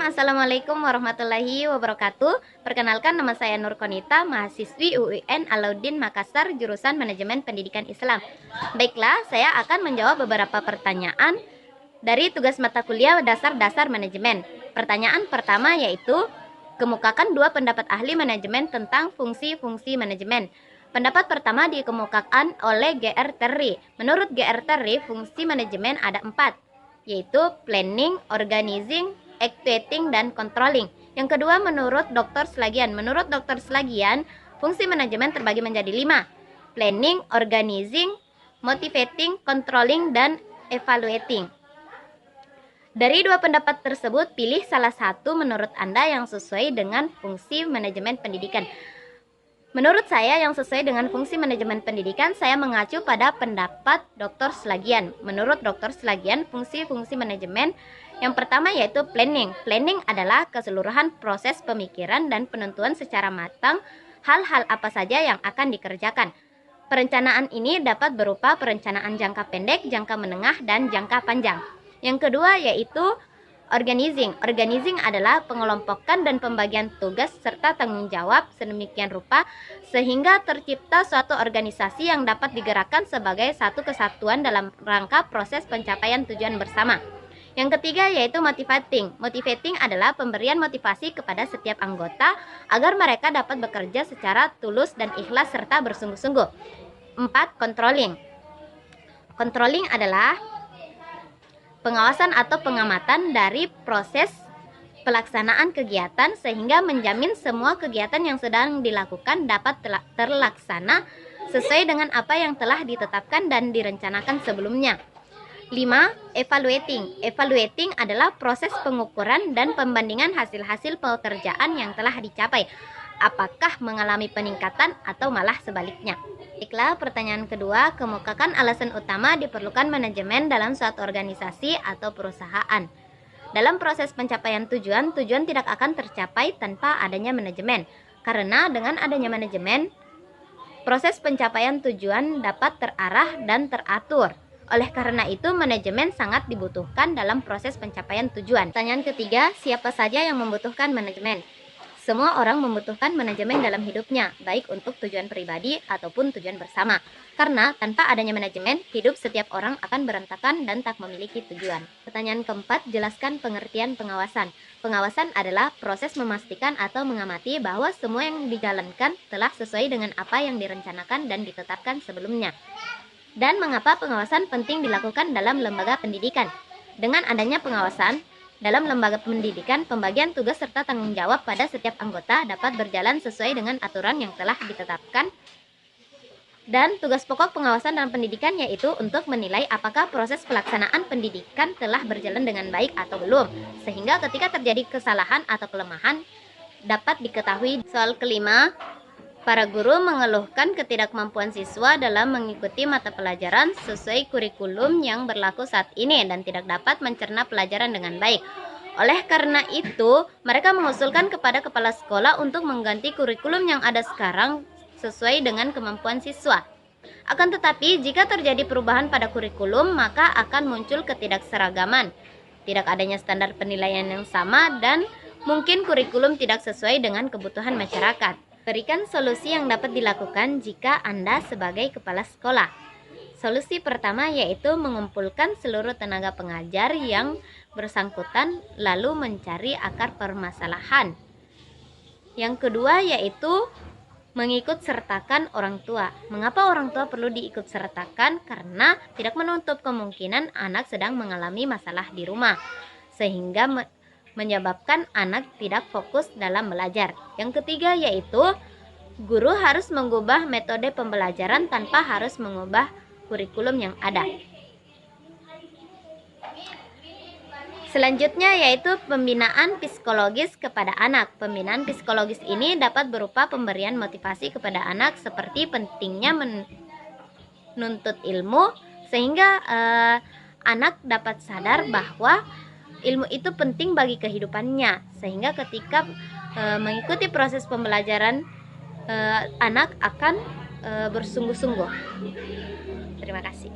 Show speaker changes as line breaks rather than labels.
Assalamualaikum warahmatullahi wabarakatuh. Perkenalkan, nama saya Nur Konita, mahasiswi UIN Alauddin Makassar, jurusan Manajemen Pendidikan Islam. Baiklah, saya akan menjawab beberapa pertanyaan dari tugas mata kuliah dasar-dasar manajemen. Pertanyaan pertama yaitu, kemukakan dua pendapat ahli manajemen tentang fungsi-fungsi manajemen. Pendapat pertama dikemukakan oleh G.R. Terry. Menurut G.R. Terry, fungsi manajemen ada 4, yaitu planning, organizing, actuating, dan controlling. Yang kedua, menurut Dr. Slagian. Menurut Dr. Slagian, fungsi manajemen terbagi menjadi 5. Planning, organizing, motivating, controlling, dan evaluating. Dari dua pendapat tersebut, pilih salah satu menurut Anda yang sesuai dengan fungsi manajemen pendidikan. Menurut saya yang sesuai dengan fungsi manajemen pendidikan, saya mengacu pada pendapat Dr. Slagian. Menurut Dr. Slagian, fungsi-fungsi manajemen yang pertama yaitu planning. Planning adalah keseluruhan proses pemikiran dan penentuan secara matang hal-hal apa saja yang akan dikerjakan. Perencanaan ini dapat berupa perencanaan jangka pendek, jangka menengah, dan jangka panjang. Yang kedua yaitu organizing. Organizing adalah pengelompokan dan pembagian tugas serta tanggung jawab sedemikian rupa sehingga tercipta suatu organisasi yang dapat digerakkan sebagai satu kesatuan dalam rangka proses pencapaian tujuan bersama. Yang ketiga yaitu motivating. Motivating adalah pemberian motivasi kepada setiap anggota agar mereka dapat bekerja secara tulus dan ikhlas serta bersungguh-sungguh. 4. Controlling. Controlling adalah pengawasan atau pengamatan dari proses pelaksanaan kegiatan sehingga menjamin semua kegiatan yang sedang dilakukan dapat terlaksana sesuai dengan apa yang telah ditetapkan dan direncanakan sebelumnya. 5. Evaluating. Evaluating adalah proses pengukuran dan pembandingan hasil-hasil pekerjaan yang telah dicapai. Apakah mengalami peningkatan atau malah sebaliknya? Baiklah, pertanyaan kedua, kemukakan alasan utama diperlukan manajemen dalam suatu organisasi atau perusahaan. Dalam proses pencapaian tujuan tidak akan tercapai tanpa adanya manajemen. Karena dengan adanya manajemen, proses pencapaian tujuan dapat terarah dan teratur. Oleh karena itu, manajemen sangat dibutuhkan dalam proses pencapaian tujuan. Pertanyaan ketiga, siapa saja yang membutuhkan manajemen? Semua orang membutuhkan manajemen dalam hidupnya, baik untuk tujuan pribadi ataupun tujuan bersama. Karena tanpa adanya manajemen, hidup setiap orang akan berantakan dan tak memiliki tujuan. Pertanyaan keempat, jelaskan pengertian pengawasan. Pengawasan adalah proses memastikan atau mengamati bahwa semua yang dijalankan telah sesuai dengan apa yang direncanakan dan ditetapkan sebelumnya. Dan mengapa pengawasan penting dilakukan dalam lembaga pendidikan? Dengan adanya pengawasan dalam lembaga pendidikan, pembagian tugas serta tanggung jawab pada setiap anggota dapat berjalan sesuai dengan aturan yang telah ditetapkan. Dan tugas pokok pengawasan dalam pendidikan yaitu untuk menilai apakah proses pelaksanaan pendidikan telah berjalan dengan baik atau belum, sehingga ketika terjadi kesalahan atau kelemahan dapat diketahui. Soal kelima, para guru mengeluhkan ketidakmampuan siswa dalam mengikuti mata pelajaran sesuai kurikulum yang berlaku saat ini dan tidak dapat mencerna pelajaran dengan baik. Oleh karena itu, mereka mengusulkan kepada kepala sekolah untuk mengganti kurikulum yang ada sekarang sesuai dengan kemampuan siswa. Akan tetapi, jika terjadi perubahan pada kurikulum, maka akan muncul ketidakseragaman, tidak adanya standar penilaian yang sama, dan mungkin kurikulum tidak sesuai dengan kebutuhan masyarakat. Berikan solusi yang dapat dilakukan jika Anda sebagai kepala sekolah. Solusi pertama yaitu mengumpulkan seluruh tenaga pengajar yang bersangkutan lalu mencari akar permasalahan. Yang kedua yaitu mengikut sertakan orang tua. Mengapa orang tua perlu diikut sertakan? Karena tidak menutup kemungkinan anak sedang mengalami masalah di rumah, sehingga menyebabkan anak tidak fokus dalam belajar. Yang ketiga yaitu guru harus mengubah metode pembelajaran tanpa harus mengubah kurikulum yang ada. Selanjutnya yaitu pembinaan psikologis kepada anak. Pembinaan psikologis ini dapat berupa pemberian motivasi kepada anak seperti pentingnya menuntut ilmu sehingga anak dapat sadar bahwa ilmu itu penting bagi kehidupannya, sehingga ketika mengikuti proses pembelajaran anak akan bersungguh-sungguh. Terima kasih.